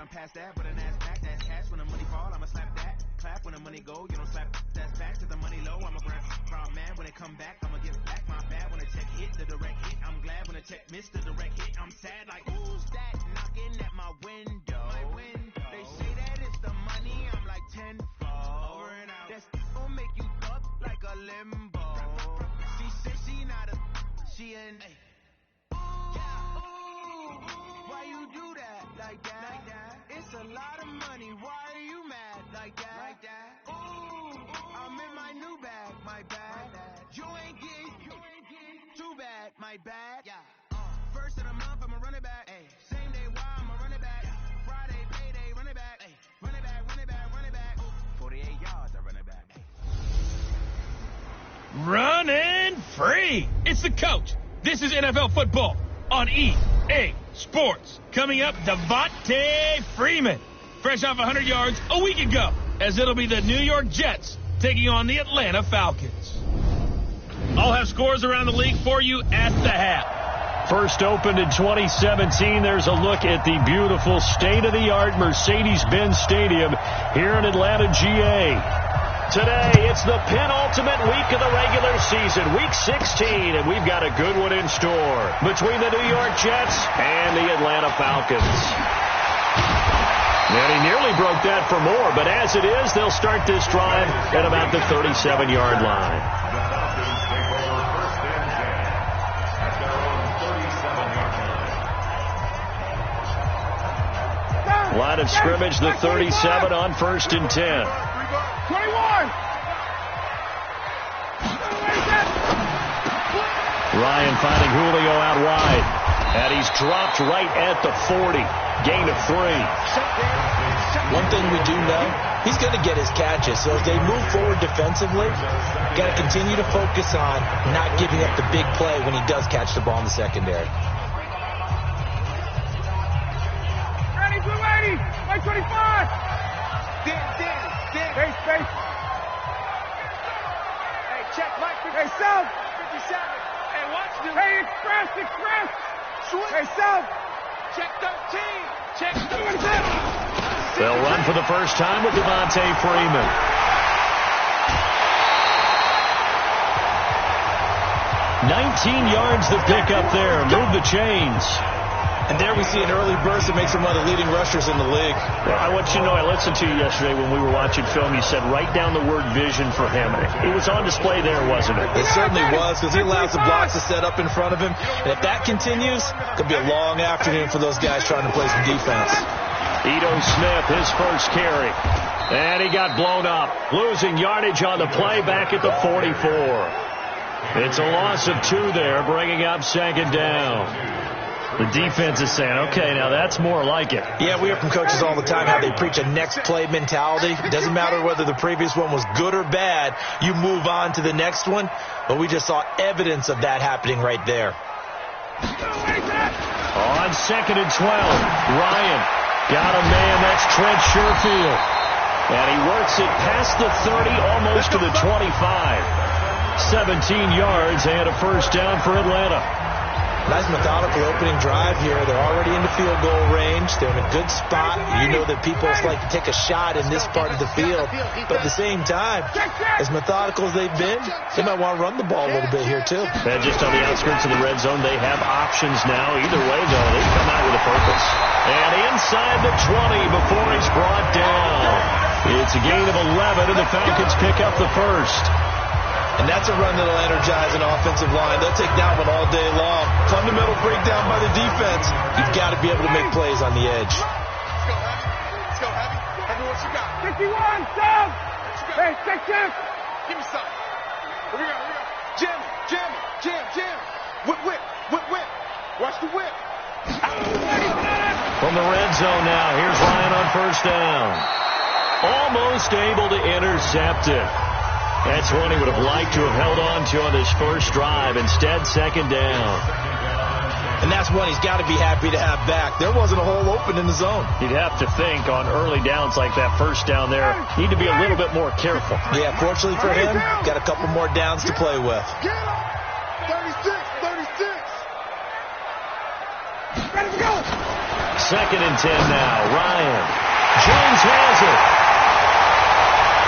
I'm past that, but an ass back, that's cash. When the money fall, I'ma slap that. Clap when the money go, you don't slap. That's back to the money low. I'm a proud man. When it come back, I'ma get back. My bad when the check hit, the direct hit. I'm glad when the check missed the direct hit. I'm sad like, who's that knocking at my window? They say that it's the money, I'm like tenfold. Over and out. That's gon' make you up like a limbo. She said she not a, she an. Why you do that like that? It's a lot of money. Why are you mad like that? Ooh, I'm in my new bag, my bad. You ain't getting too bad, my bad. First of the month, I'ma run it back. Same day, why I'ma run it back. Friday, payday, run it back. Run it back, run it back, run it back. 48 yards, I run it back. Running free. It's the coach. This is NFL football on EA Sports. Coming up, Devontae Freeman, fresh off 100 yards a week ago, as it'll be the New York Jets taking on the Atlanta Falcons. I'll have scores around the league for you at the half. First opened in 2017. There's a look at the beautiful state-of-the-art Mercedes-Benz Stadium here in Atlanta, GA. Today, it's the penultimate week of the regular season, week 16, and we've got a good one in store between the New York Jets and the Atlanta Falcons. And he nearly broke that for more, but as it is, they'll start this drive at about the 37-yard line. Line of scrimmage, the 37 on 1st and 10. 21! Ryan finding Julio out wide. And he's dropped right at the 40. Gain of 3. One thing we do know, he's going to get his catches. So as they move forward defensively, got to continue to focus on not giving up the big play when he does catch the ball in the secondary. Ready, 280! 125! Hey, space. Hey, check Mike. Hey, South. 57. Hey, watch this. Hey, express. Switch. Hey, South. Check 13. Check 13. They'll run for the first time with Devontae Freeman. $19 yards the pick up there. Move the chains. And there we see an early burst that makes him one of the leading rushers in the league. Well, I want you to know, I listened to you yesterday when we were watching film. You said write down the word vision for him. It was on display there, wasn't it? It certainly was, because he allows the blocks to set up in front of him. And if that continues, it could be a long afternoon for those guys trying to play some defense. Ito Smith, his first carry. And he got blown up. Losing yardage on the play back at the 44. It's a loss of 2 there, bringing up 2nd down. The defense is saying, okay, now that's more like it. Yeah, we hear from coaches all the time how they preach a next play mentality. It doesn't matter whether the previous one was good or bad. You move on to the next one. But we just saw evidence of that happening right there. On 2nd and 12, Ryan got a man. That's Trent Sherfield. And he works it past the 30, almost to the 25. 17 yards and a first down for Atlanta. Nice methodical opening drive here. They're already in the field goal range. They're in a good spot. You know that people like to take a shot in this part of the field. But at the same time, as methodical as they've been, they might want to run the ball a little bit here too. And just on the outskirts of the red zone, they have options now. Either way, though, they come out with a purpose. And inside the 20 before he's brought down. It's a gain of 11, and the Falcons pick up the first. And that's a run that'll energize an offensive line. They'll take that one all day long. Fundamental breakdown by the defense. You've got to be able to make plays on the edge. Let's go, Heavy. Let's go, Heavy. Heavy, what you got? 51, South. Hey, 6 10. Give me some. Here we go. Jam. Whip. Watch the whip. From the red zone now, here's Ryan on first down. Almost able to intercept it. That's one he would have liked to have held on to on this first drive. Instead, 2nd down. And that's one he's got to be happy to have back. There wasn't a hole open in the zone. You'd have to think on early downs like that first down there, need to be a little bit more careful. Yeah, fortunately for him, got a couple more downs to play with. 36. Ready to go. 2nd and 10 now. Ryan. Jones has it.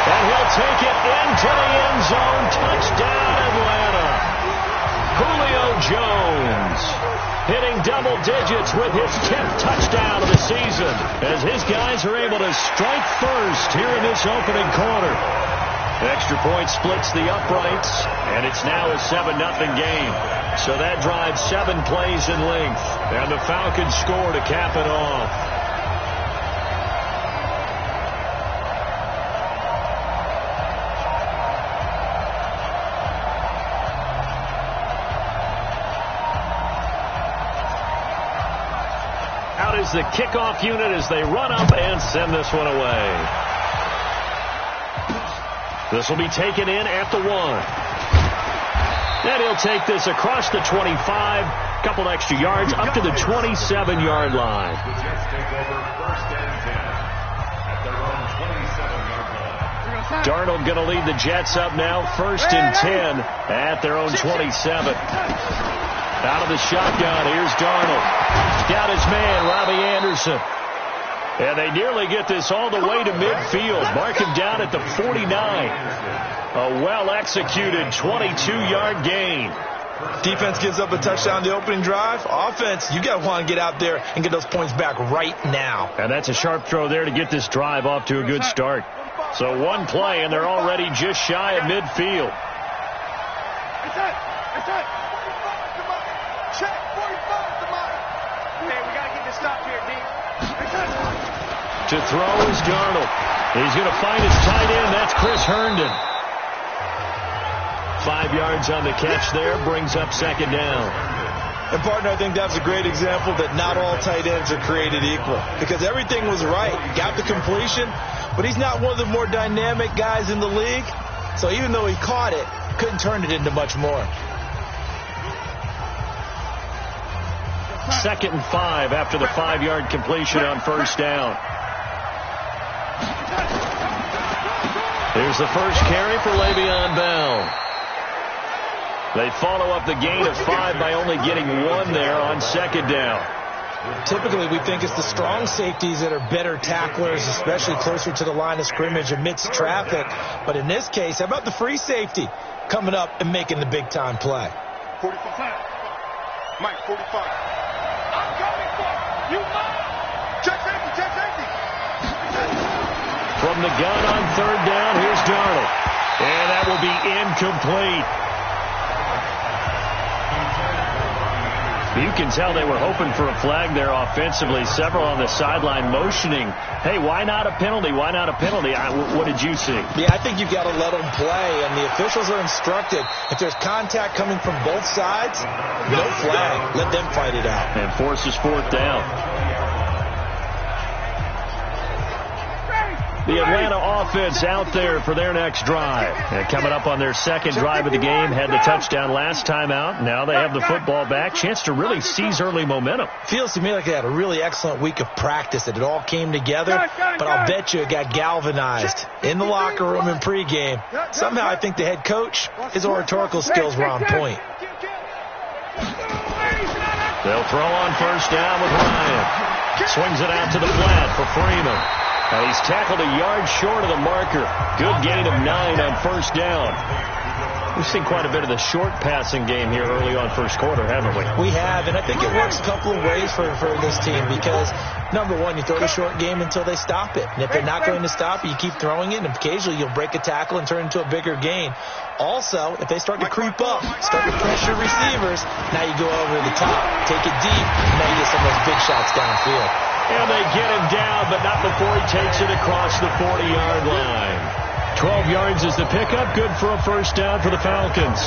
And he'll take it into the end zone. Touchdown, Atlanta. Julio Jones hitting double digits with his 10th touchdown of the season as his guys are able to strike first here in this opening quarter. Extra point splits the uprights, and it's now a 7-0 game. So that drives 7 plays in length, and the Falcons score to cap it off. Out is the kickoff unit as they run up and send this one away. This will be taken in at the 1. And he'll take this across the 25, a couple extra yards, up to the 27-yard line. Darnold going to lead the Jets up now, 1st and 10 at their own 27. Out of the shotgun, here's Darnold. Got his man, Robbie Anderson. And they nearly get this all the way to midfield. Mark him down at the 49. A well-executed 22-yard gain. Defense gives up a touchdown the opening drive. Offense, you got to want to get out there and get those points back right now. And that's a sharp throw there to get this drive off to a good start. So one play, and they're already just shy of midfield. Check 45 to Mike. Hey, we got to get this stop here, D. To throw is Darnold. He's going to find his tight end. That's Chris Herndon. 5 yards on the catch there. Brings up 2nd down. And, partner, I think that's a great example that not all tight ends are created equal. Because everything was right. Got the completion. But he's not one of the more dynamic guys in the league. So even though he caught it, couldn't turn it into much more. 2nd and 5 after the 5-yard completion on 1st down. Here's the first carry for Le'Veon Bell. They follow up the gain of 5 by only getting 1 there on 2nd down. Typically, we think it's the strong safeties that are better tacklers, especially closer to the line of scrimmage amidst traffic. But in this case, how about the free safety coming up and making the big-time play? 45. Mike, 45. I'm coming for you. Check safety, check safety. From the gun on 3rd down, here's Darnold. And that will be incomplete. You can tell they were hoping for a flag there offensively. Several on the sideline motioning, hey, why not a penalty? Why not a penalty? What did you see? Yeah, I think you've got to let them play, and the officials are instructed. If there's contact coming from both sides, no flag. Let them fight it out. And forces 4th down. The Atlanta offense out there for their next drive. And coming up on their 2nd drive of the game, had the touchdown last time out. Now they have the football back. Chance to really seize early momentum. Feels to me like they had a really excellent week of practice, that it all came together. But I'll bet you it got galvanized in the locker room in pregame. Somehow I think the head coach, his oratorical skills were on point. They'll throw on 1st down with Ryan. Swings it out to the flat for Freeman. And he's tackled a yard short of the marker. Good gain of 9 on 1st down. We've seen quite a bit of the short passing game here early on 1st quarter, haven't we? We have, and I think it works a couple of ways for this team because, number one, you throw the short game until they stop it. And if they're not going to stop it, you keep throwing it, and occasionally you'll break a tackle and turn it into a bigger gain. Also, if they start to creep up, start to pressure receivers, now you go over the top, take it deep, and now you get some of those big shots downfield. And they get him down, but not before he takes it across the 40-yard line. 12 yards is the pickup. Good for a 1st down for the Falcons.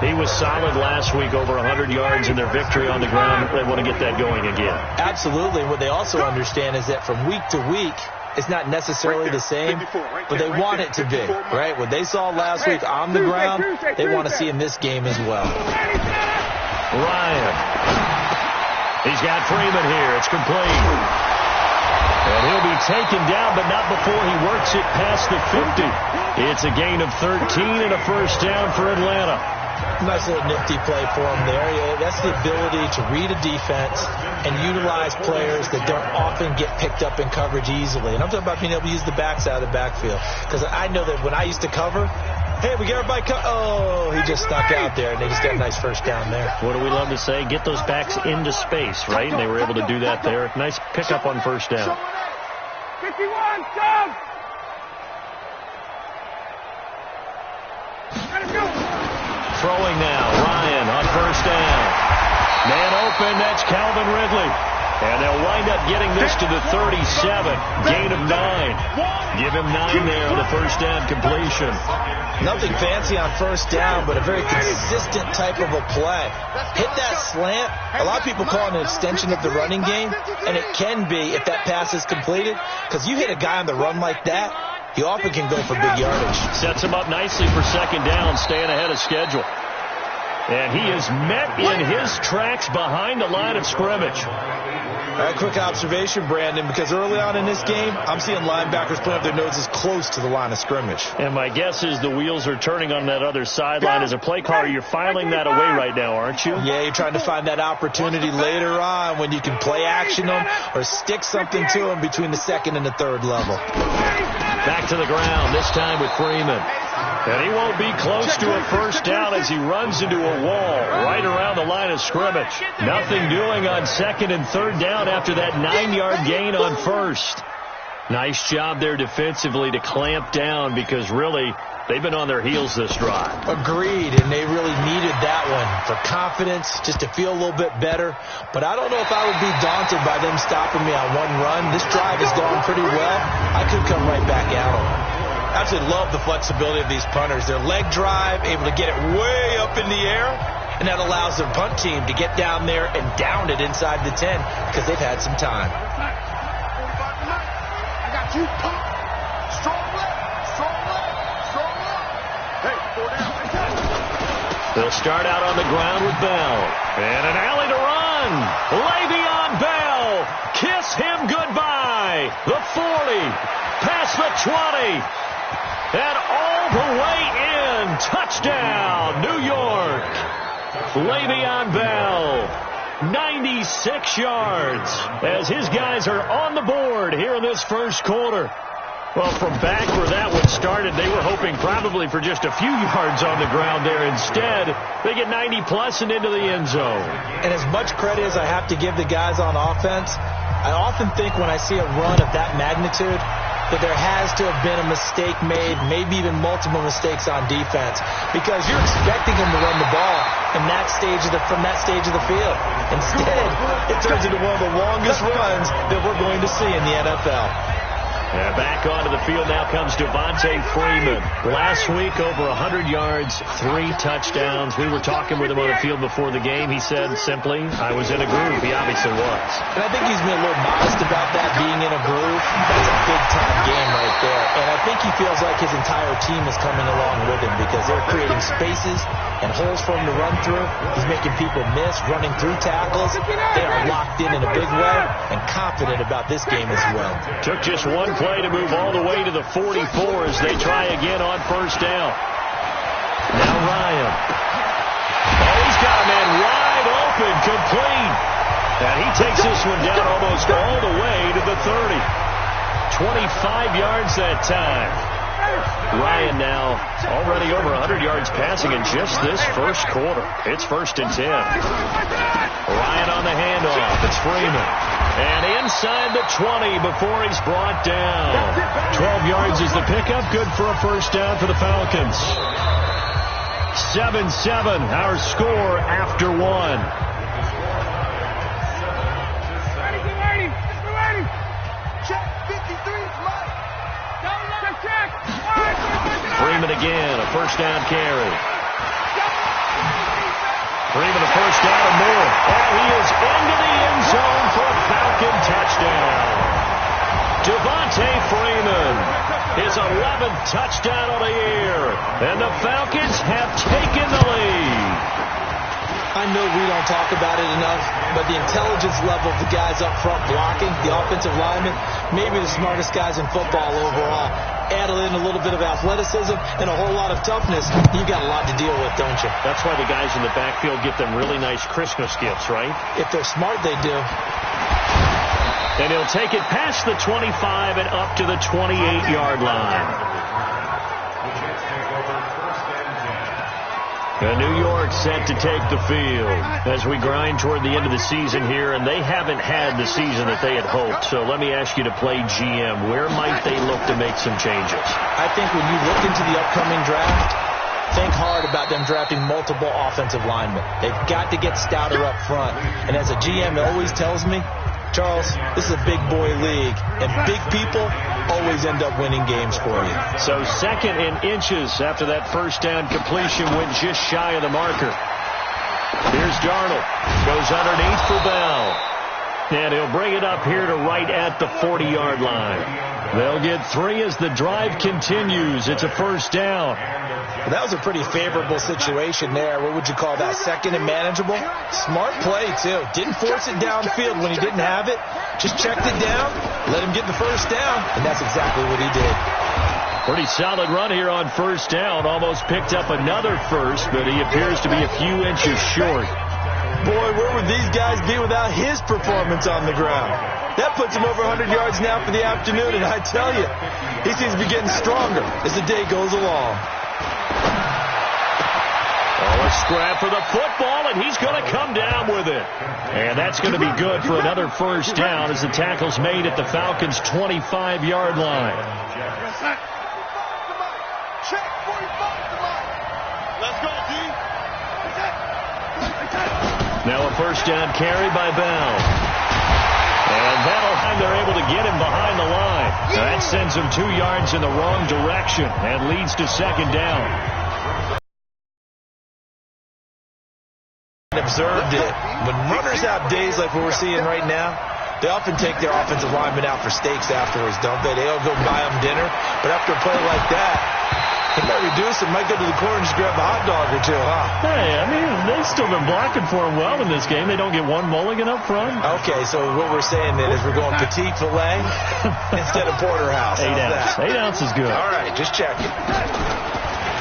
He was solid last week, over 100 yards in their victory on the ground. They want to get that going again. Absolutely. What they also understand is that from week to week, it's not necessarily the same, but they want it to be, right? What they saw last week on the ground, they want to see in this game as well. Ryan. He's got Freeman here. It's complete. And he'll be taken down, but not before he works it past the 50. It's a gain of 13 and a 1st down for Atlanta. Nice little nifty play for him there. Yeah, that's the ability to read a defense and utilize players that don't often get picked up in coverage easily. And I'm talking about being able to use the backs out of the backfield. Because I know that when I used to cover, hey, we get everybody oh, he just snuck out there, and they just got a nice first down there. What do we love to say? Get those backs into space, right? And they were able to do that there. Nice pickup on first down. 51, come! Throwing now, Ryan on first down. Man open, that's Calvin Ridley. And they'll wind up getting this to the 37. Gain of 9. Give him 9 there on the first down completion. Nothing fancy on first down, but a very consistent type of a play. Hit that slant. A lot of people call it an extension of the running game, and it can be if that pass is completed, because you hit a guy on the run like that, he often can go for big yardage. Sets him up nicely for second down, staying ahead of schedule. And he is met in his tracks behind the line of scrimmage. All right, quick observation, Brandon, because early on in this game, I'm seeing linebackers putting up their noses close to the line of scrimmage. And my guess is the wheels are turning on that other sideline. As a play caller, you're filing that away right now, aren't you? Yeah, you're trying to find that opportunity later on when you can play action them or stick something to them between the second and the third level. Back to the ground, this time with Freeman. And he won't be close to a first down as he runs into a wall right around the line of scrimmage. Nothing doing on second and third down after that 9-yard gain on first. Nice job there defensively to clamp down because really they've been on their heels this drive. Agreed, and they really needed that one for confidence, just to feel a little bit better. But I don't know if I would be daunted by them stopping me on one run. This drive has gone pretty well. I could come right back at them. I absolutely love the flexibility of these punters. Their leg drive, able to get it way up in the air, and that allows their punt team to get down there and down it inside the 10 because they've had some time. I got you. Strong left, strong left, strong left. Hey, 4 down. They'll start out on the ground with Bell. And an alley to run. Le'Veon Bell. Kiss him goodbye. The 40. Past the 20. And all the way in. Touchdown, New York. Le'Veon Bell. 96 yards as his guys are on the board here in this first quarter. Well, from back where that one started, they were hoping probably for just a few yards on the ground there. Instead, they get 90-plus and into the end zone. And as much credit as I have to give the guys on offense, I often think when I see a run of that magnitude that there has to have been a mistake made, maybe even multiple mistakes on defense, because you're expecting them to run the ball from that stage of the field. Instead, it turns into one of the longest runs that we're going to see in the NFL. And back onto the field now comes Devontae Freeman. Last week, over 100 yards, 3 touchdowns. We were talking with him on the field before the game. He said simply, I was in a groove. He obviously was. And I think he's been a little modest about that, being in a groove. That's a big-time game right there. And I think he feels like his entire team is coming along with him because they're creating spaces and holes for him to run through. He's making people miss, running through tackles. They are locked in a big way and confident about this game as well. Took just one play to move all the way to the 44 as they try again on first down. Now Ryan. Oh, he's got a man wide open, complete. And he takes this one down almost all the way to the 30. 25 yards that time. Ryan now already over 100 yards passing in just this first quarter. It's 1st and 10. Ryan on the handoff. It's Freeman. And inside the 20 before he's brought down. 12 yards is the pickup. Good for a first down for the Falcons. 7-7, our score after 1. Freeman again, a first down carry. Freeman a first down and more. And he is into the end zone for a Falcon touchdown. Devontae Freeman, his 11th touchdown of the year. And the Falcons have taken the lead. I know we don't talk about it enough, but the intelligence level of the guys up front blocking, the offensive linemen, maybe the smartest guys in football overall. Add in a little bit of athleticism and a whole lot of toughness, you got a lot to deal with, don't you? That's why the guys in the backfield get them really nice Christmas gifts, right? If they're smart, they do. And he'll take it past the 25 and up to the 28-yard line. And New York set to take the field as we grind toward the end of the season here, and they haven't had the season that they had hoped. So let me ask you to play GM. Where might they look to make some changes? I think when you look into the upcoming draft, think hard about them drafting multiple offensive linemen. They've got to get stouter up front. And as a GM always tells me, Charles, this is a big boy league, and big people always end up winning games for you. So second in inches after that first down completion went just shy of the marker. Here's Darnold. Goes underneath for Bell. And he'll bring it up here to right at the 40-yard line. They'll get 3 as the drive continues. It's a first down. Well, that was a pretty favorable situation there. What would you call that? Second and manageable? Smart play, too. Didn't force it downfield when he didn't have it. Just checked it down, let him get the first down, and that's exactly what he did. Pretty solid run here on first down. Almost picked up another first, but he appears to be a few inches short. Boy, where would these guys be without his performance on the ground? That puts him over 100 yards now for the afternoon, and I tell you, he seems to be getting stronger as the day goes along. Oh, a scrap for the football, and he's going to come down with it. And that's going to be good for another first down as the tackle's made at the Falcons' 25-yard line. Let's go, D. Now a first down carry by Bell. And that'll time they're able to get him behind the line. Now that sends him 2 yards in the wrong direction and leads to second down. Observed it. When runners have days like what we're seeing right now, they often take their offensive linemen out for steaks afterwards, don't they? They all go buy them dinner. But after a play like that, they might reduce it, might go to the corner and just grab a hot dog or two, huh? Hey, I mean, they've still been blocking for him well in this game. They don't get one mulligan up front. Okay, so what we're saying then is we're going petite filet instead of porterhouse. 8 ounce. 8 ounce is good. All right, just checking.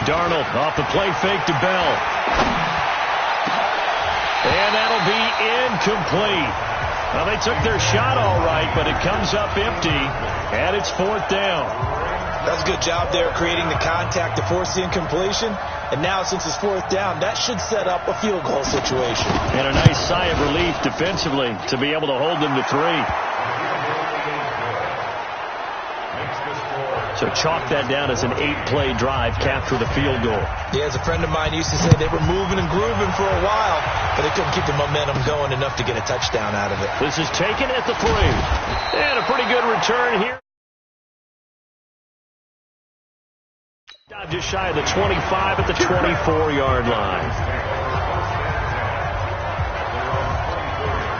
Darnold off the play fake to Bell. And that'll be incomplete. Well, they took their shot all right, but it comes up empty, and it's fourth down. That's a good job there creating the contact to force the incompletion. And now, since it's fourth down, that should set up a field goal situation. And a nice sigh of relief defensively to be able to hold them to 3. So chalk that down as an 8-play drive, capture the field goal. Yeah, as a friend of mine used to say, they were moving and grooving for a while, but they couldn't keep the momentum going enough to get a touchdown out of it. This is taken at the 3. And a pretty good return here. Just shy of the 25 at the 24-yard line.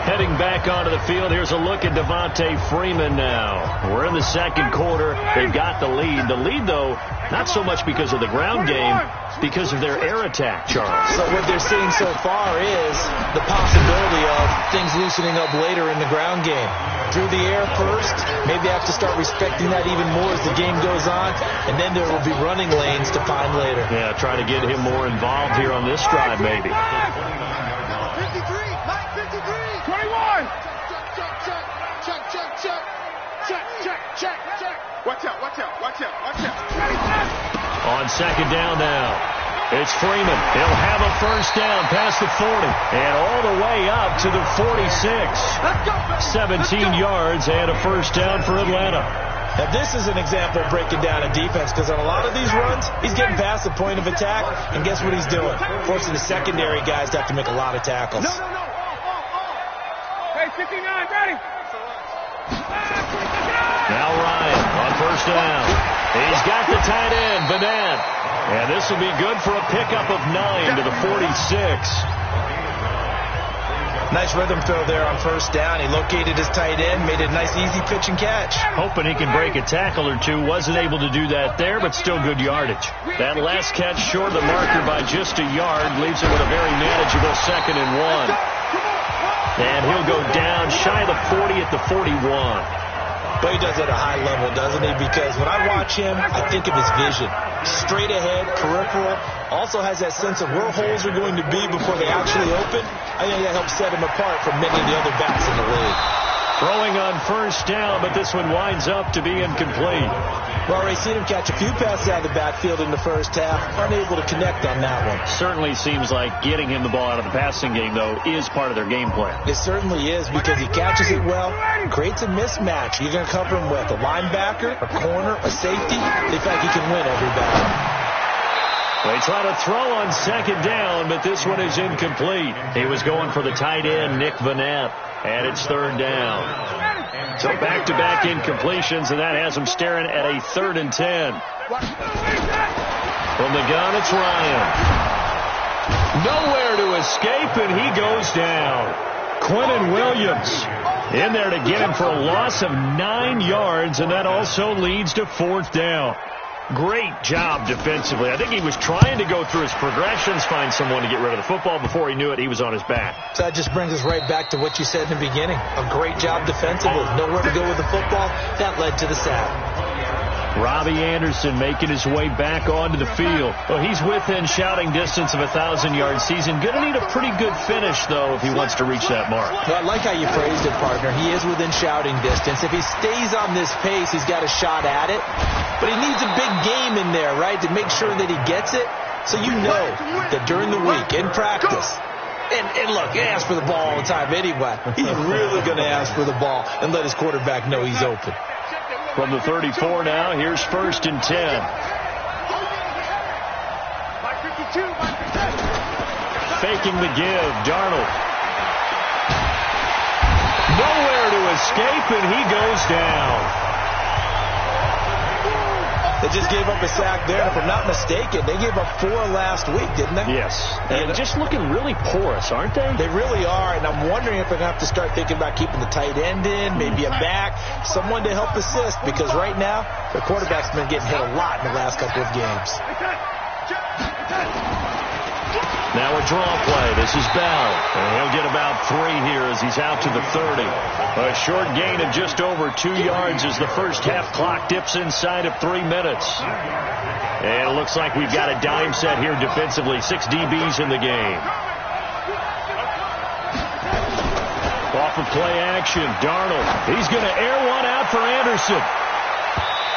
Heading back onto the field, here's a look at Devontae Freeman now. We're in the second quarter. They've got the lead. The lead, though, not so much because of the ground game, because of their air attack, Charles. So what they're seeing so far is the possibility of things loosening up later in the ground game. Through the air first, maybe they have to start respecting that even more as the game goes on, and then there will be running lanes to find later. Yeah, try to get him more involved here on this drive, maybe. 21! Check. Watch out. On second down now, it's Freeman. He'll have a first down past the 40 and all the way up to the 46. 17 yards and a first down for Atlanta. Now, this is an example of breaking down a defense, because on a lot of these runs, he's getting past the point of attack, and guess what he's doing? Forcing the secondary guys to have to make a lot of tackles. Hey, 59, ready? Now Ryan on first down. He's got the tight end, Bennett. And this will be good for a pickup of 9 to the 46. Nice rhythm throw there on first down. He located his tight end, made it a nice easy pitch and catch. Hoping he can break a tackle or two. Wasn't able to do that there, but still good yardage. That last catch short of the marker by just a yard leaves him with a very manageable 2nd and 1. And he'll go down shy of the 40 at the 41. But he does it at a high level, doesn't he? Because when I watch him, I think of his vision. Straight ahead, peripheral. Also has that sense of where holes are going to be before they actually open. I think that helps set him apart from many of the other backs in the league. Throwing on first down, but this one winds up to be incomplete. We've already seen him catch a few passes out of the backfield in the first half. Unable to connect on that one. Certainly seems like getting him the ball out of the passing game, though, is part of their game plan. It certainly is because he catches it well, creates a mismatch. You're going to cover him with a linebacker, a corner, a safety. They feel like he can win every battle. They try to throw on 2nd down, but this one is incomplete. He was going for the tight end, Nick Vanette, and it's 3rd down. So back-to-back incompletions, and that has him staring at a 3rd and 10. From the gun, it's Ryan. Nowhere to escape, and he goes down. Quentin Williams in there to get him for a loss of 9 yards, and that also leads to 4th down. Great job defensively. I think he was trying to go through his progressions, find someone to get rid of the football. Before he knew it, he was on his back. So that just brings us right back to what you said in the beginning. A great job defensively. Nowhere to go with the football. That led to the sack. Robbie Anderson making his way back onto the field. Well, he's within shouting distance of a 1,000-yard season. Going to need a pretty good finish, though, if he wants to reach that mark. Well, I like how you phrased it, partner. He is within shouting distance. If he stays on this pace, he's got a shot at it. But he needs a big game in there, right, to make sure that he gets it. So you know that during the week, in practice, and look, he asks for the ball all the time anyway. He's really going to ask for the ball and let his quarterback know he's open. From the 34 now, here's 1st and 10. Faking the give, Darnold. Nowhere to escape, and he goes down. They just gave up a sack there. If I'm not mistaken, they gave up 4 last week, didn't they? Yes. And just looking really porous, aren't they? They really are, and I'm wondering if they're going to have to start thinking about keeping the tight end in, maybe a back, someone to help assist, because right now, their quarterback's been getting hit a lot in the last couple of games. Now a draw play. This is Bell. And he'll get about 3 here as he's out to the 30. A short gain of just over 2 yards as the first half clock dips inside of 3 minutes. And it looks like we've got a dime set here defensively. 6 DBs in the game. Off of play action, Darnold. He's going to air one out for Anderson.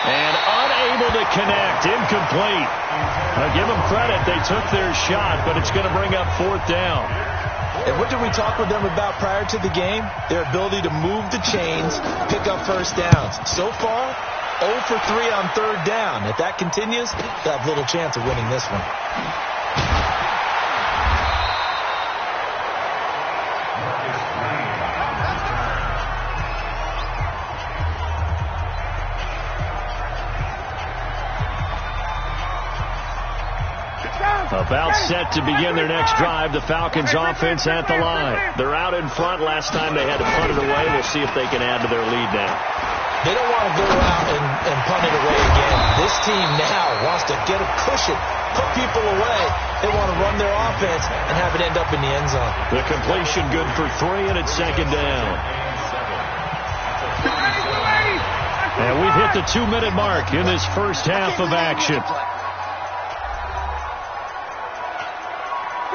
And unable to connect. Incomplete. Now give them credit. They took their shot, but it's going to bring up 4th down. And what did we talk with them about prior to the game? Their ability to move the chains, pick up first downs. So far, 0 for 3 on 3rd down. If that continues, they'll have little chance of winning this one. About set to begin their next drive. The Falcons offense at the line. They're out in front. Last time they had to punt it away. We'll see if they can add to their lead now. They don't want to go out and punt it away again. This team now wants to get a cushion, put people away. They want to run their offense and have it end up in the end zone. The completion good for 3, and it's 2nd down. And we've hit the 2-minute mark in this first half of action.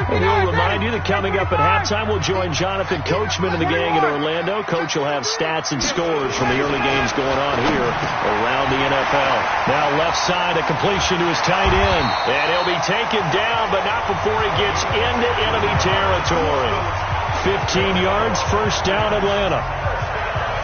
And we'll remind you that coming up at halftime, we'll join Jonathan Coachman and the gang in Orlando. Coach will have stats and scores from the early games going on here around the NFL. Now left side, a completion to his tight end. And he'll be taken down, but not before he gets into enemy territory. 15 yards, 1st down, Atlanta.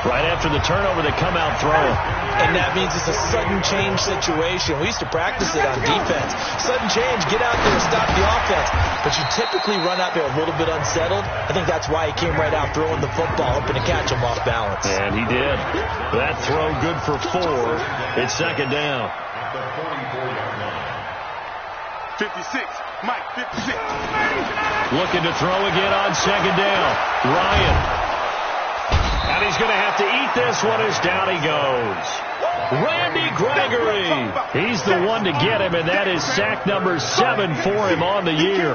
Right after the turnover, they come out throwing. And that means it's a sudden change situation. We used to practice it on defense. Sudden change, get out there, stop the offense. But you typically run out there a little bit unsettled. I think that's why he came right out throwing the football, hoping to catch him off balance. And he did. That throw good for 4. It's 2nd down. 56. Mike, 56. Looking to throw again on second down. Ryan. And he's going to have to eat this one as down he goes. Randy Gregory. He's the one to get him, and that is sack number 7 for him on the year.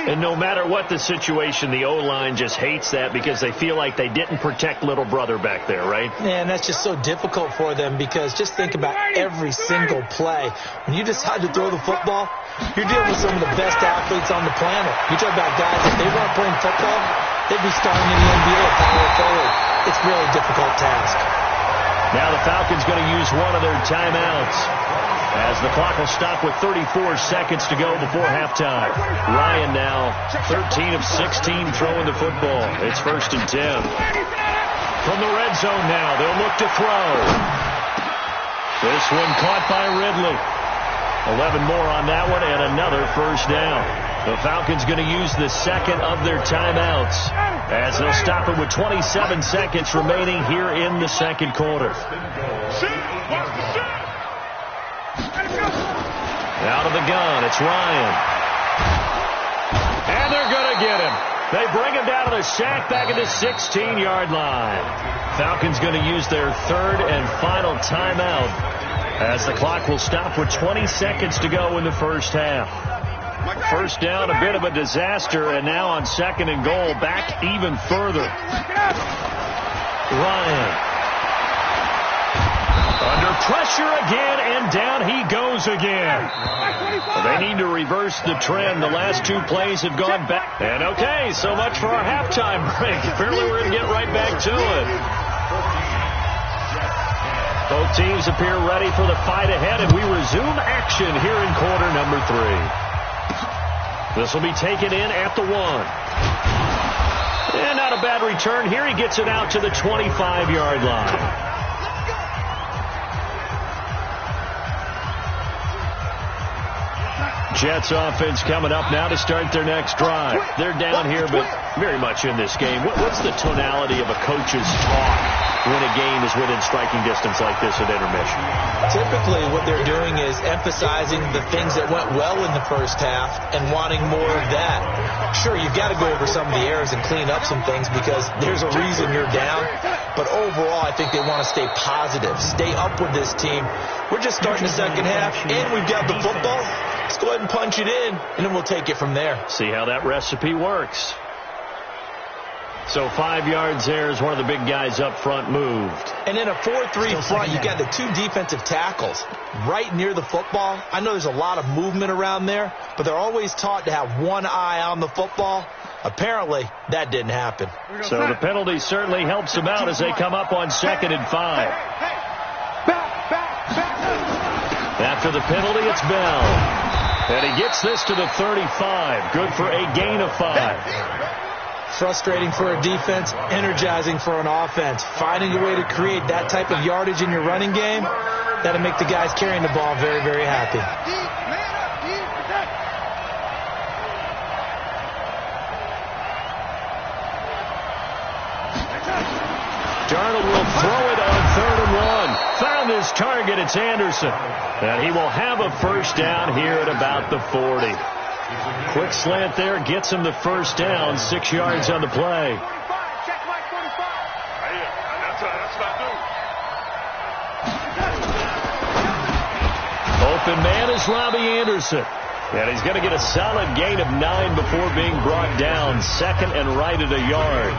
And no matter what the situation, the O-line just hates that because they feel like they didn't protect little brother back there, right? Yeah, and that's just so difficult for them because just think about every single play. When you decide to throw the football, you're dealing with some of the best athletes on the planet. You talk about guys, if they weren't playing football, they'd be starting in the NBA at power forward. It's a really difficult task. Now the Falcons going to use one of their timeouts as the clock will stop with 34 seconds to go before halftime. Ryan now 13 of 16 throwing the football. It's 1st and 10. From the red zone now, they'll look to throw. This one caught by Ridley. 11 more on that one and another first down. The Falcons going to use the second of their timeouts as they'll stop it with 27 seconds remaining here in the second quarter. Out of the gun, it's Ryan. And they're going to get him. They bring him down to the sack back at the 16-yard line. Falcons going to use their third and final timeout as the clock will stop with 20 seconds to go in the first half. First down, a bit of a disaster, and now on second and goal, back even further. Ryan. Under pressure again, and down he goes again. Well, they need to reverse the trend. The last two plays have gone back. And okay, so much for our halftime break. Apparently we're going to get right back to it. Both teams appear ready for the fight ahead, and we resume action here in quarter number 3. This will be taken in at the 1. And not a bad return here. He gets it out to the 25-yard line. Jets offense coming up now to start their next drive. They're down here, but very much in this game. What's the tonality of a coach's talk when a game is within striking distance like this at intermission? Typically, what they're doing is emphasizing the things that went well in the first half and wanting more of that. Sure, you've got to go over some of the errors and clean up some things because there's a reason you're down. But overall, I think they want to stay positive, stay up with this team. We're just starting the second half, and we've got the football. Let's go ahead and punch it in, and then we'll take it from there. See how that recipe works. So 5 yards there as one of the big guys up front moved. And in a 4-3 front, you got the 2 defensive tackles right near the football. I know there's a lot of movement around there, but they're always taught to have one eye on the football. Apparently, that didn't happen. So the penalty certainly helps them out as they come up on 2nd and 5. After the penalty, it's Bell. And he gets this to the 35. Good for a gain of 5. Frustrating for a defense, energizing for an offense. Finding a way to create that type of yardage in your running game, that'll make the guys carrying the ball very, very happy. Darnold will throw it on 3rd and 1. Found his target. It's Anderson. And he will have a first down here at about the 40. Quick slant there gets him the first down. 6 yards on the play. Open man is Robbie Anderson. And he's going to get a solid gain of 9 before being brought down. 2nd and right at a yard.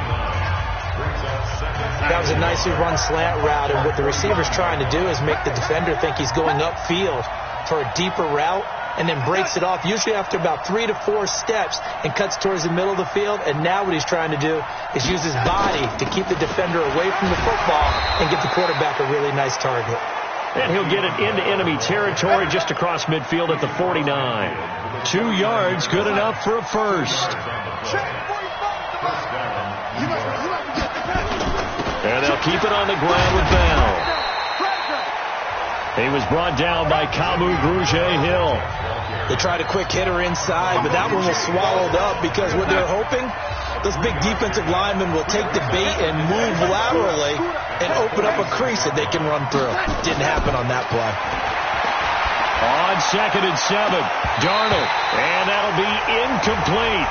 That was a nicely run slant route, and what the receiver's trying to do is make the defender think he's going upfield for a deeper route and then breaks it off, usually after about 3 to 4 steps, and cuts towards the middle of the field. And now what he's trying to do is use his body to keep the defender away from the football and give the quarterback a really nice target. And he'll get it into enemy territory just across midfield at the 49. 2 yards, good enough for a first. And they'll keep it on the ground with Bell. He was brought down by Kamu Grugier-Hill. They tried a quick hitter inside, but that one was swallowed up because what they're hoping, those big defensive linemen will take the bait and move laterally and open up a crease that they can run through. Didn't happen on that play. On 2nd and 7, Darnold, and that'll be incomplete.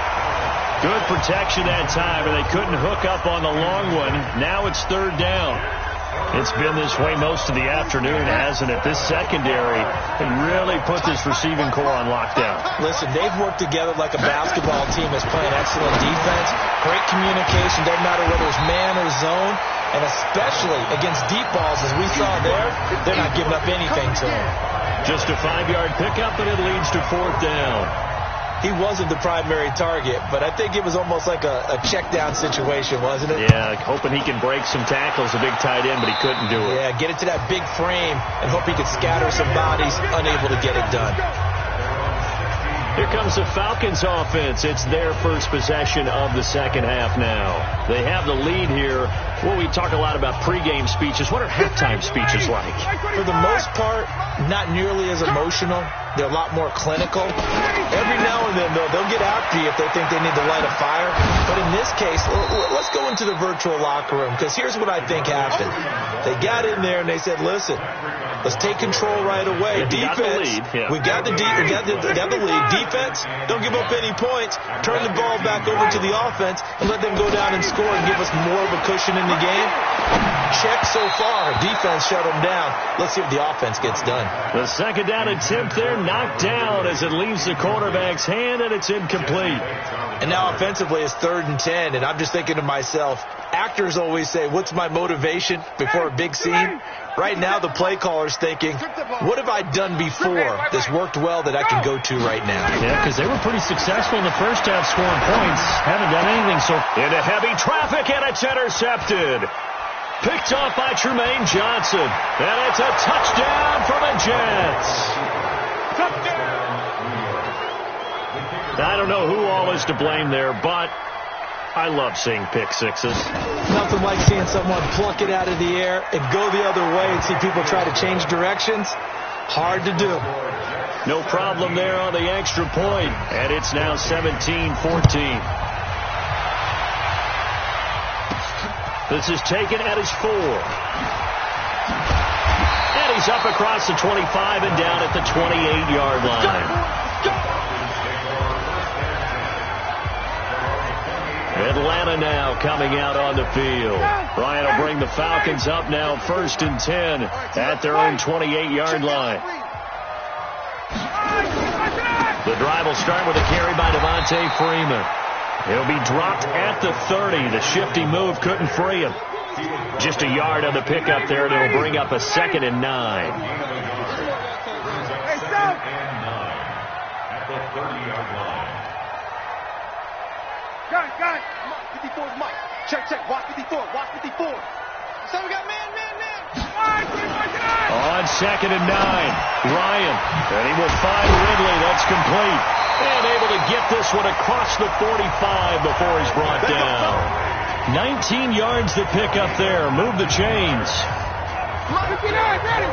Good protection that time, and they couldn't hook up on the long one. Now it's 3rd down. It's been this way most of the afternoon, hasn't it? This secondary can really put this receiving core on lockdown. Listen, they've worked together like a basketball team that's playing excellent defense. Great communication, doesn't matter whether it's man or zone. And especially against deep balls, as we saw there, they're not giving up anything to them. Just a 5-yard pickup, and it leads to 4th down. He wasn't the primary target, but I think it was almost like a check down situation, wasn't it? Yeah, hoping he can break some tackles, a big tight end, but he couldn't do it. Yeah, get it to that big frame and hope he could scatter some bodies, unable to get it done. Here comes the Falcons offense. It's their first possession of the second half now. They have the lead here. Well, we talk a lot about pregame speeches. What are halftime speeches like? For the most part, not nearly as emotional. They're a lot more clinical. Every now and then, though, they'll get after you if they think they need to light a fire. But in this case, let's go into the virtual locker room, because here's what I think happened. They got in there and they said, listen, let's take control right away. Defense, we got the lead. Defense, don't give up any points. Turn the ball back over to the offense and let them go down and score and give us more of a cushion in the game. Check so far. Defense shut them down. Let's see if the offense gets done. The 2nd down attempt there knocked down as it leaves the quarterback's hand, and it's incomplete. And now offensively it's 3rd and 10, and I'm just thinking to myself, actors always say, what's my motivation before a big scene? Right now the play caller's thinking, what have I done before this worked well that I can go to right now? Yeah, because they were pretty successful in the first half scoring points. Haven't done anything so. Into heavy traffic, and it's intercepted. Picked off by Trumaine Johnson. And it's a touchdown for the Jets. I don't know who all is to blame there, but I love seeing pick sixes. Nothing like seeing someone pluck it out of the air and go the other way and see people try to change directions. Hard to do. No problem there on the extra point. And it's now 17-14. This is taken at his 4. And he's up across the 25 and down at the 28-yard line. Atlanta now coming out on the field. Ryan will bring the Falcons up now 1st and 10 at their own 28-yard line. The drive will start with a carry by Devontae Freeman. He'll be dropped at the 30. The shifty move couldn't free him. Just a yard on the pickup there, and it'll bring up a 2nd and 9. Hey, stop! At the 30-yard line. Got it. 54 is Mike. Check. Watch 54. So we got man. On 2nd and 9, Ryan. And he will find Ridley. That's complete. And able to get this one across the 45 before he's brought down. 19 yards to pick up there. Move the chains. 59, ready.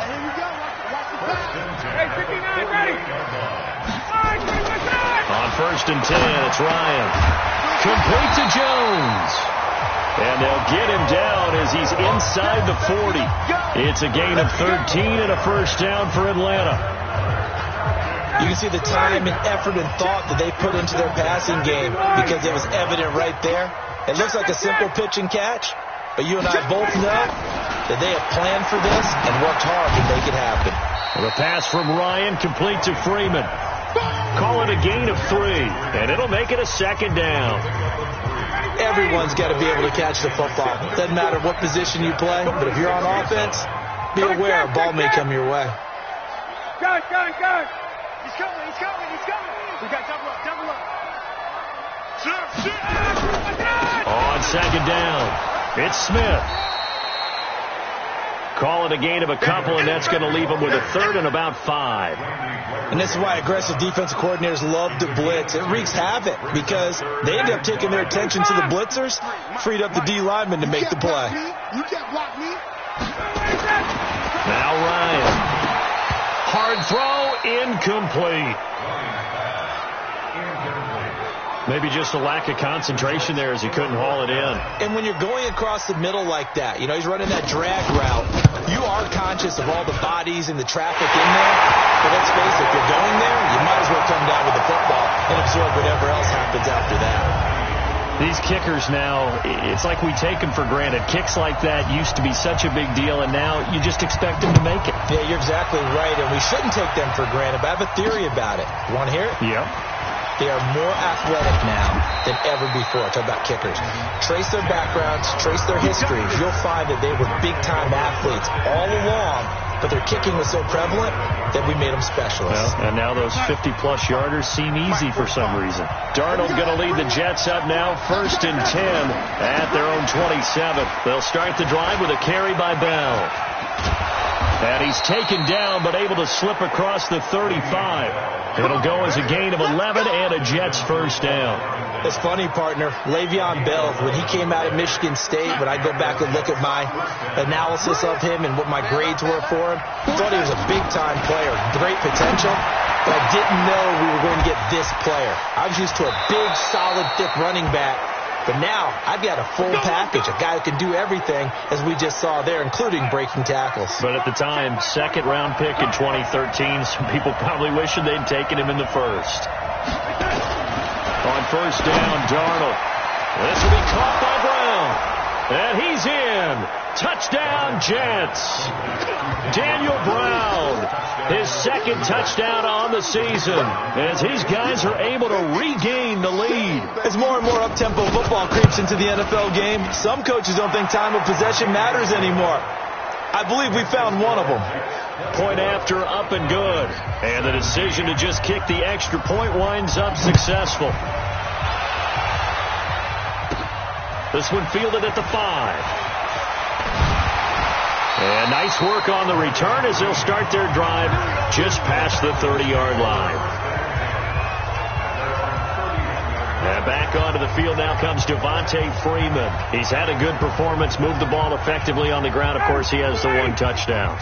Here we go. Watch the pass. Hey, 59, ready. On 1st and 10, it's Ryan. Complete to Jones. And they'll get him down as he's inside the 40. It's a gain of 13 and a first down for Atlanta. You can see the time and effort and thought that they put into their passing game because it was evident right there. It looks like a simple pitch and catch, but you and I both know that they have planned for this and worked hard to make it happen. The pass from Ryan complete to Freeman. Call it a gain of 3, and it'll make it a 2nd down. Everyone's got to be able to catch the football. Doesn't matter what position you play, but if you're on offense, be aware a ball may come your way. Gun. He's coming. We got double up. On 2nd down, it's Smith. Call it a gain of a couple, and that's going to leave him with a 3rd and about 5. And this is why aggressive defensive coordinators love to blitz. It wreaks havoc because they end up taking their attention to the blitzers, freed up the D lineman to make the play. You can't block me. Now Ryan. Hard throw, incomplete. Maybe just a lack of concentration there as he couldn't haul it in. And when you're going across the middle like that, he's running that drag route, You are conscious of all the bodies and the traffic in there, but let's face it, if you're going there, you might as well come down with the football and absorb whatever else happens after that. These kickers now, it's like we take them for granted. Kicks like that used to be such a big deal, and now you just expect them to make it. Yeah, you're exactly right, and we shouldn't take them for granted, but I have a theory about it. You want to hear it? Yeah. They are more athletic now than ever before. Talk about kickers. Trace their backgrounds, trace their histories. You'll find that they were big-time athletes all along, but their kicking was so prevalent that we made them specialists. Well, and now those 50-plus yarders seem easy for some reason. Darnold going to lead the Jets up now, 1st and 10 at their own 27. They'll start the drive with a carry by Bell. And he's taken down, but able to slip across the 35. It'll go as a gain of 11 and a Jets first down. It's funny, partner. Le'Veon Bell, when he came out of Michigan State, when I go back and look at my analysis of him and what my grades were for him, I thought he was a big-time player, great potential, but I didn't know we were going to get this player. I was used to a big, solid, thick running back, but now I've got a full package, a guy who can do everything, as we just saw there, including breaking tackles. But at the time, second-round pick in 2013, some people probably wishing they'd taken him in the first. On first down, Darnold. This will be caught by Brown. And he's in. Touchdown, Jets. Daniel Brown, his second touchdown on the season, as his guys are able to regain the lead. As more and more up-tempo football creeps into the NFL game, some coaches don't think time of possession matters anymore. I believe we found one of them. Point after, up and good. And the decision to just kick the extra point winds up successful. This one fielded at the 5. And nice work on the return as they'll start their drive just past the 30-yard line. And back onto the field now comes Devontae Freeman. He's had a good performance, moved the ball effectively on the ground. Of course, he has the one touchdown.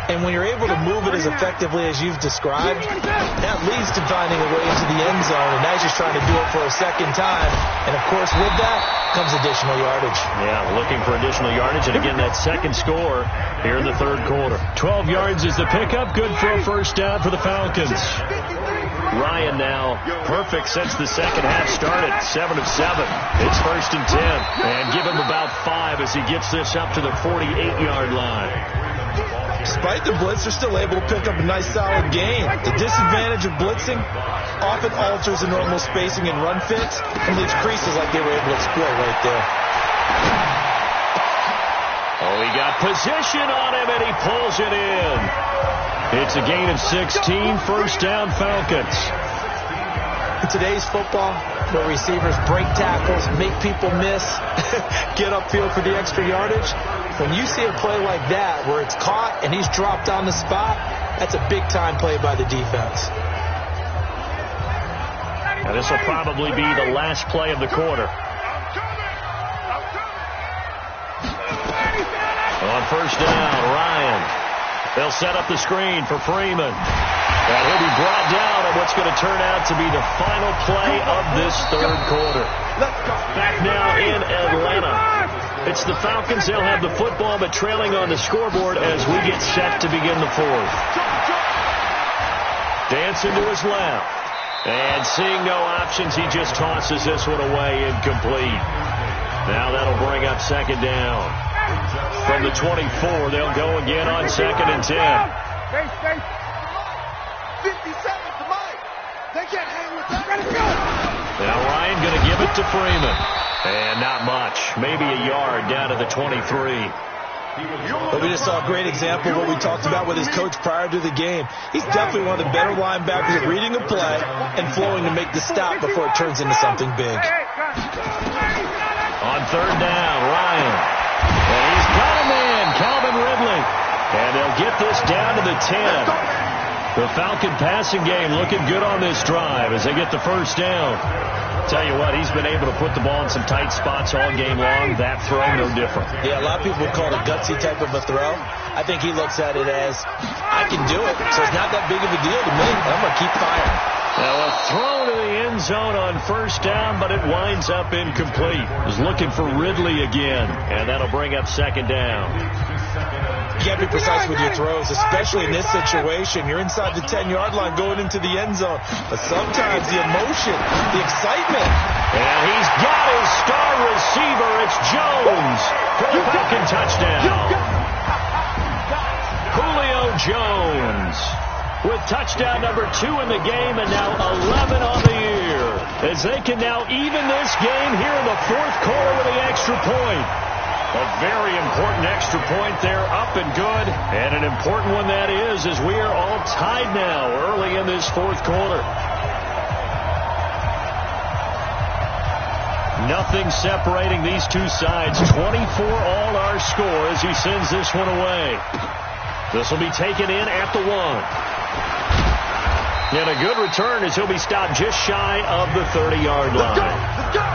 And when you're able to move it as effectively as you've described, that leads to finding a way into the end zone. And now he's just trying to do it for a second time. And, of course, with that comes additional yardage. Yeah, looking for additional yardage. And, again, that second score here in the third quarter. 12 yards is the pickup. Good for a first down for the Falcons. Ryan now perfect since the second half started. 7 of 7. It's 1st and 10. And give him about 5 as he gets this up to the 48-yard line. Despite the blitz, they're still able to pick up a nice solid gain. The disadvantage of blitzing often alters the normal spacing and run fits and leaves creases like they were able to exploit right there. Oh, he got position on him and he pulls it in. It's a gain of 16, first down Falcons. In today's football, where receivers break tackles, make people miss, get upfield for the extra yardage, when you see a play like that where it's caught and he's dropped on the spot, that's a big-time play by the defense. And this will probably be the last play of the quarter. On first down, Ryan. They'll set up the screen for Freeman. And he'll be brought down on what's going to turn out to be the final play of this third quarter. Back now in Atlanta. It's the Falcons. They'll have the football, but trailing on the scoreboard as we get set to begin the fourth. Dancing to his left. And seeing no options, he just tosses this one away incomplete. Now that'll bring up second down. From the 24, they'll go again on 2nd and 10. 57 to Mike. They can't hang with that. Now Ryan going to give it to Freeman. And not much. Maybe a yard down to the 23. But we just saw a great example of what we talked about with his coach prior to the game. He's definitely one of the better linebackers at reading a play and flowing to make the stop before it turns into something big. On third down, Ryan. And he's got him in, Calvin Ridley. And they'll get this down to the 10. The Falcon passing game looking good on this drive as they get the first down. Tell you what, he's been able to put the ball in some tight spots all game long. That throw, no different. Yeah, a lot of people would call it a gutsy type of a throw. I think he looks at it as, I can do it, so it's not that big of a deal to me. I'm going to keep firing. Now a throw to the end zone on first down, but it winds up incomplete. He's looking for Ridley again, and that'll bring up second down. You can't be precise with your throws, especially in this situation. You're inside the 10-yard line going into the end zone. But sometimes the emotion, the excitement. And he's got his star receiver. It's Jones for the Falcon touchdown. Julio Jones with touchdown number 2 in the game and now 11 on the year. As they can now even this game here in the fourth quarter with the extra point. A very important extra point there, up and good. And an important one that is, as we are all tied now early in this fourth quarter. Nothing separating these two sides. 24 all our score as he sends this one away. This will be taken in at the 1. And a good return as he'll be stopped just shy of the 30-yard line. Let's go!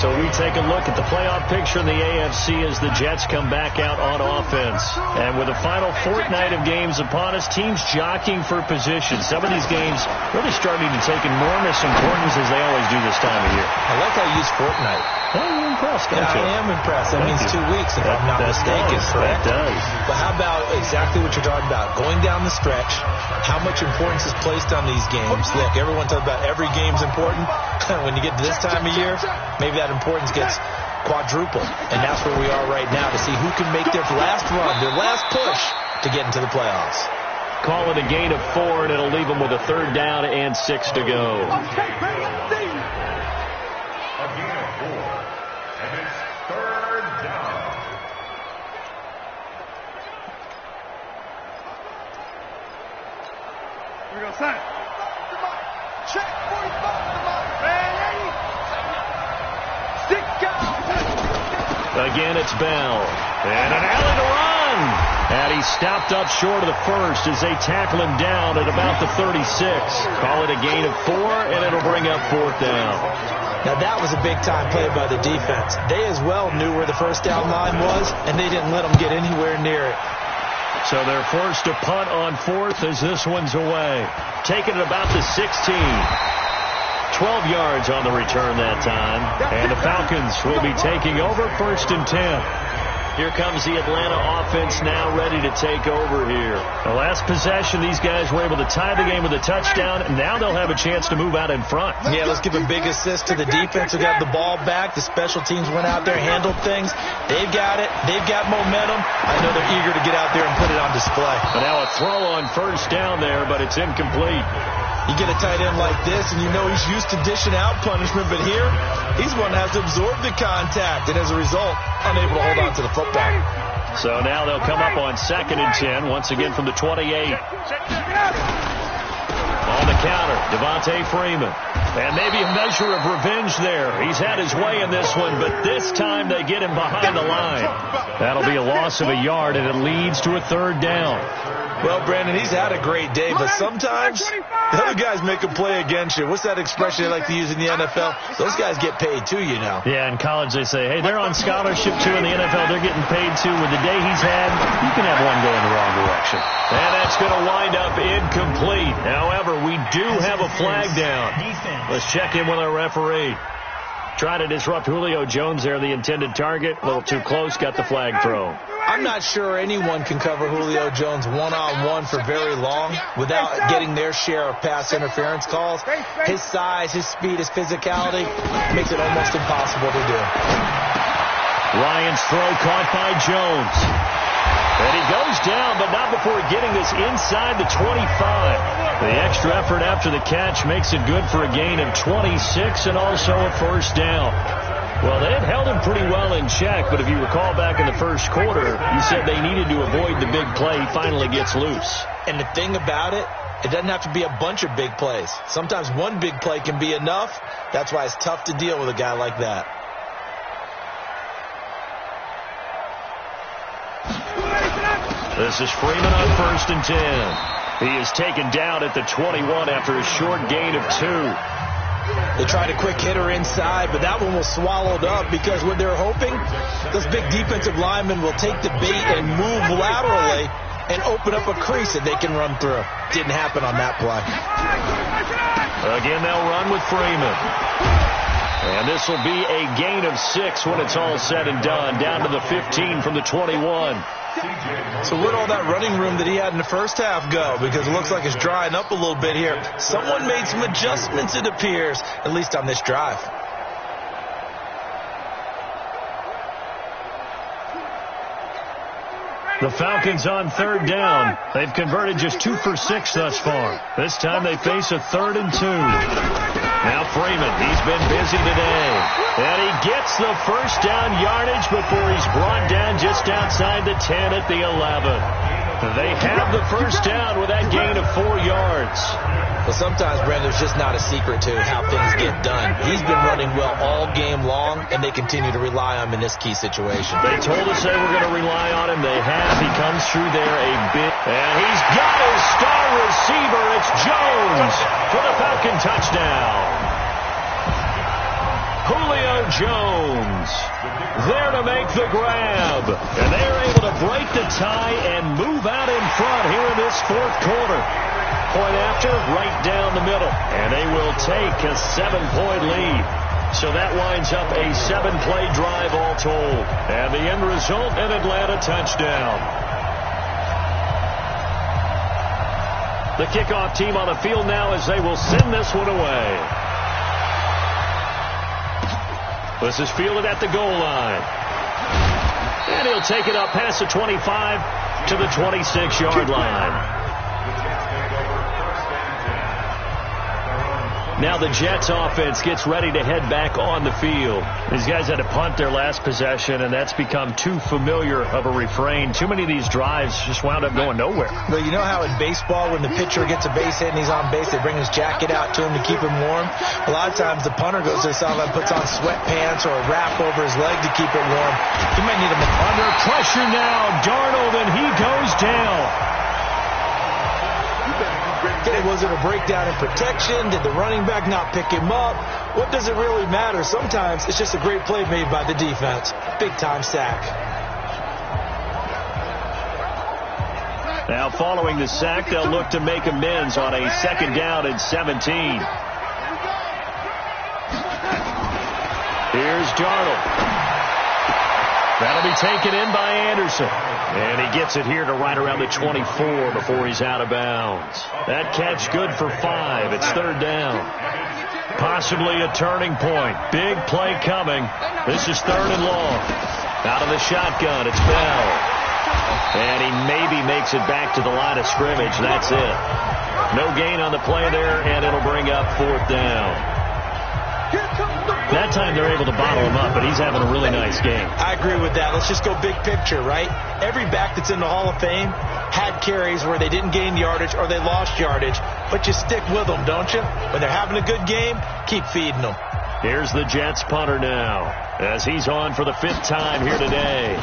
So we take a look at the playoff picture in the AFC as the Jets come back out on offense. And with the final fortnight of games upon us, teams jockeying for position. Some of these games really starting to take enormous importance as they always do this time of year. I like how you use fortnight. Well, you're impressed, don't you? I am impressed. That means 2 weeks, if I'm not mistaken, correct? That does. But how about exactly what you're talking about? Going down the stretch, how much importance is placed on these games? Look, everyone talks about every game's important. When you get to this time of year, maybe that importance gets quadrupled. And that's where we are right now to see who can make their last run, their last push to get into the playoffs. Call it a gain of 4, and it'll leave them with a 3rd down and 6 to go. Here we go, son. Check 45. Ready? Stick out. Again, it's Bell. And an alley to run. And he's stopped up short of the first as they tackle him down at about the 36. Call it a gain of 4, and it'll bring up 4th down. Now, that was a big-time play by the defense. They as well knew where the first down line was, and they didn't let them get anywhere near it. So they're forced to punt on 4th as this one's away. Taking it about the 16. 12 yards on the return that time. And the Falcons will be taking over 1st and 10. Here comes the Atlanta offense now ready to take over here. The last possession, these guys were able to tie the game with a touchdown, and now they'll have a chance to move out in front. Yeah, let's give a big assist to the defense who got the ball back. The special teams went out there, handled things. They've got it. They've got momentum. I know they're eager to get out there and put it on display. But now a throw on 1st down there, but it's incomplete. You get a tight end like this, and you know he's used to dishing out punishment, but here, he's one that has to absorb the contact, and as a result, unable to hold on to the football. So now they'll come up on 2nd and 10, once again from the 28. On the counter, Devontae Freeman. And maybe a measure of revenge there. He's had his way in this one, but this time they get him behind the line. That'll be a loss of a yard, and it leads to a 3rd down. Well, Brandon, he's had a great day, but sometimes the other guys make a play against you. What's that expression they like to use in the NFL? Those guys get paid too, you know. Yeah, in college they say, hey, they're on scholarship too. In the NFL, they're getting paid too. With the day he's had, you can have one go in the wrong direction. And that's going to wind up incomplete. However, we do have a flag down. Let's check in with our referee. Try to disrupt Julio Jones there, the intended target. A little too close, got the flag thrown. I'm not sure anyone can cover Julio Jones one-on-one for very long without getting their share of pass interference calls. His size, his speed, his physicality makes it almost impossible to do. Ryan's throw caught by Jones. And he goes down, but not before getting this inside the 25. The extra effort after the catch makes it good for a gain of 26 and also a 1st down. Well, they had held him pretty well in check, but if you recall back in the first quarter, you said they needed to avoid the big play. He finally gets loose. And the thing about it, it doesn't have to be a bunch of big plays. Sometimes one big play can be enough. That's why it's tough to deal with a guy like that. This is Freeman on 1st and 10. He is taken down at the 21 after a short gain of 2. They tried a quick hitter inside, but that one was swallowed up because what they're hoping, those big defensive linemen will take the bait and move laterally and open up a crease that they can run through. Didn't happen on that play. Again, they'll run with Freeman. And this will be a gain of 6 when it's all said and done, down to the 15 from the 21. So where'd all that running room that he had in the first half go? Because it looks like it's drying up a little bit here. Someone made some adjustments, it appears, at least on this drive. The Falcons on 3rd down. They've converted just 2 for 6 thus far. This time they face a 3rd and 2. Now Freeman, he's been busy today. And he gets the first down yardage before he's brought down just outside the 10 at the 11. They have the first down with that gain of 4 yards. Well, sometimes, Brent, there's just not a secret to how things get done. He's been running well all game long, and they continue to rely on him in this key situation. They told us they were going to rely on him. They have. He comes through there a bit. And he's got his star receiver. It's Jones for the Falcon touchdown. Julio Jones there to make the grab. And they're able to break the tie and move out in front here in this 4th quarter. Point after, right down the middle. And they will take a 7-point lead. So that winds up a 7-play drive all told. And the end result, an Atlanta touchdown. The kickoff team on the field now as they will send this one away. This is fielded at the goal line. And he'll take it up past the 25 to the 26-yard line. Now the Jets offense gets ready to head back on the field. These guys had to punt their last possession, and that's become too familiar of a refrain. Too many of these drives just wound up going nowhere. Well, you know how in baseball when the pitcher gets a base hit and he's on base, they bring his jacket out to him to keep him warm? A lot of times the punter goes to the sideline, puts on sweatpants or a wrap over his leg to keep it warm. He might need him under pressure now. Darnold, and he goes down. Was it a breakdown in protection? Did the running back not pick him up? What does it really matter? Sometimes it's just a great play made by the defense. Big-time sack. Now following the sack, they'll look to make amends on a 2nd down and 17. Here's Darnold. That'll be taken in by Anderson. And he gets it here to right around the 24 before he's out of bounds. That catch good for 5. It's 3rd down. Possibly a turning point. Big play coming. This is 3rd and long. Out of the shotgun, it's Bell. And he maybe makes it back to the line of scrimmage. That's it. No gain on the play there, and it'll bring up 4th down. That time they're able to bottle him up, but he's having a really nice game. I agree with that. Let's just go big picture, right? Every back that's in the Hall of Fame had carries where they didn't gain yardage or they lost yardage, but you stick with them, don't you? When they're having a good game, keep feeding them. Here's the Jets punter now, as he's on for the 5th time here today.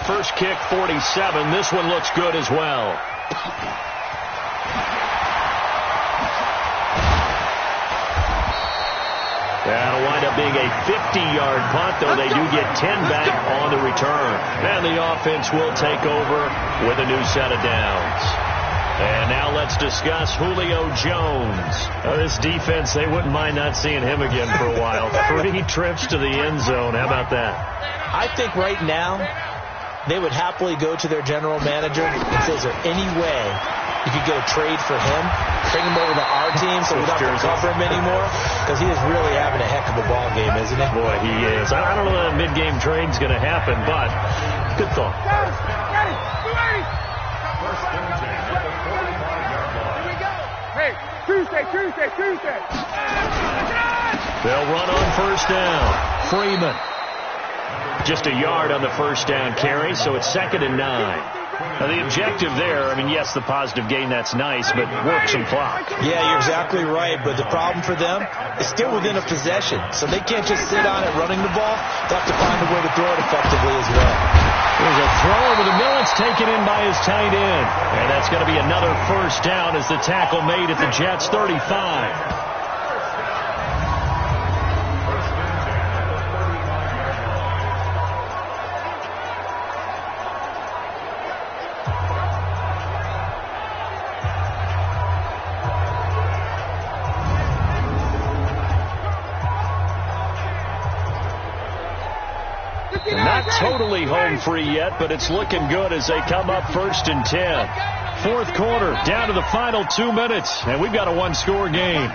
First kick, 47. This one looks good as well. That'll wind up being a 50-yard punt, though they do get 10 back on the return. And the offense will take over with a new set of downs. And now let's discuss Julio Jones. This defense, they wouldn't mind not seeing him again for a while. 3 trips to the end zone. How about that? I think right now they would happily go to their general manager and say, is there any way you could get a trade for him, bring him over to our team so we don't have to cover him anymore? Because he is really having a heck of a ball game, isn't he? Boy, he is. I don't know that a mid-game trade's going to happen, but good thought. Hey, Tuesday. They'll run on 1st down. Freeman. Just a yard on the 1st down carry, so it's 2nd and 9. Now, the objective there, I mean, yes, the positive gain, that's nice, but work some clock. Yeah, you're exactly right, but the problem for them is still within a possession, so they can't just sit on it running the ball. They have to find a way to throw it effectively as well. There's a throw over the middle. It's taken in by his tight end. And that's going to be another 1st down as the tackle made at the Jets' 35. Not totally home free yet, but it's looking good as they come up 1st and 10. Fourth quarter, down to the final 2 minutes, and we've got a one-score game.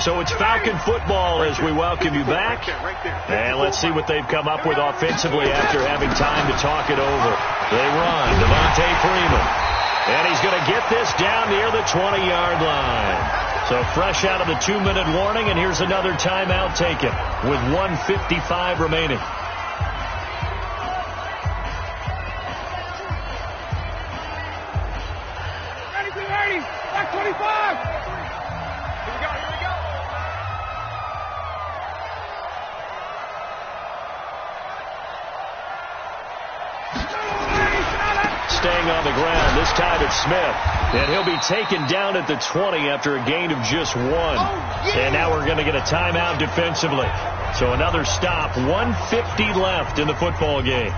So it's Falcon football as we welcome you back. And let's see what they've come up with offensively after having time to talk it over. They run, Devontae Freeman. And he's going to get this down near the 20-yard line. So fresh out of the 2-minute warning, and here's another timeout taken with 1:55 remaining. Ready, back 25. Here we go. Staying on the ground. This time it's Smith. And he'll be taken down at the 20 after a gain of just 1. And now we're going to get a timeout defensively. So another stop. 1:50 left in the football game.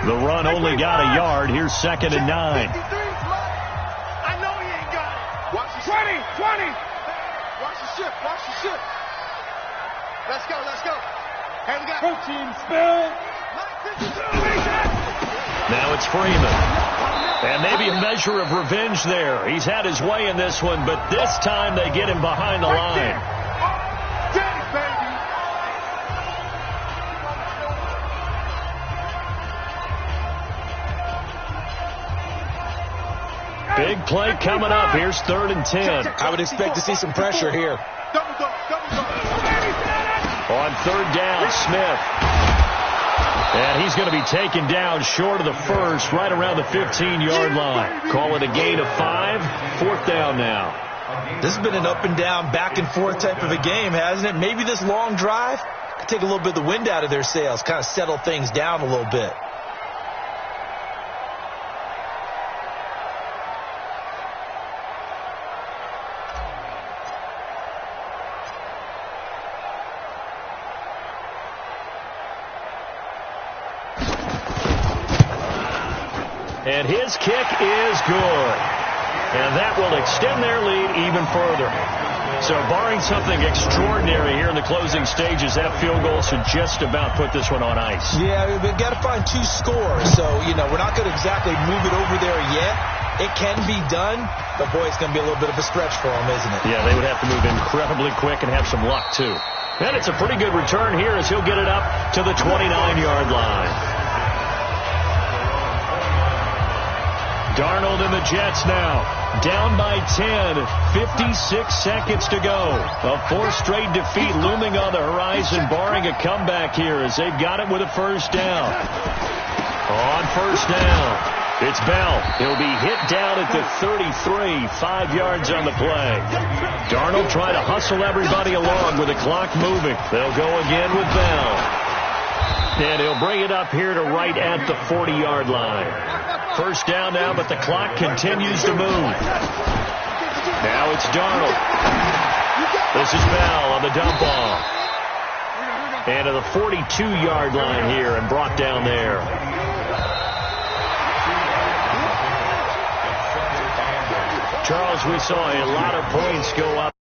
The run only got a yard. Here's 2nd and 9. I know he ain't got it. Watch the 20. Watch the ship. Let's go. Hey, we got Coaching spill. Now it's Freeman. And maybe a measure of revenge there. He's had his way in this one, but this time they get him behind the line. Big play coming up. Here's 3rd and 10. I would expect to see some pressure here. On 3rd down, Smith. And he's going to be taken down short of the first, right around the 15-yard line. Call it a gain of 5. 4th down now. This has been an up and down, back and forth type of a game, hasn't it? Maybe this long drive could take a little bit of the wind out of their sails, kind of settle things down a little bit. And his kick is good. And that will extend their lead even further. So barring something extraordinary here in the closing stages, that field goal should just about put this one on ice. Yeah, we've got to find 2 scores. So, we're not going to exactly move it over there yet. It can be done, but, boy, it's going to be a little bit of a stretch for them, isn't it? Yeah, they would have to move incredibly quick and have some luck, too. And it's a pretty good return here as he'll get it up to the 29-yard line. Darnold and the Jets now down by 10, 56 seconds to go. A 4th straight defeat looming on the horizon, barring a comeback here as they've got it with a 1st down. On 1st down, it's Bell. He'll be hit down at the 33, 5 yards on the play. Darnold trying to hustle everybody along with the clock moving. They'll go again with Bell. And he'll bring it up here to right at the 40-yard line. 1st down now, but the clock continues to move. Now it's Darnold. This is Bell on the dump off. And to the 42-yard line here and brought down there. Charles, we saw a lot of points go up.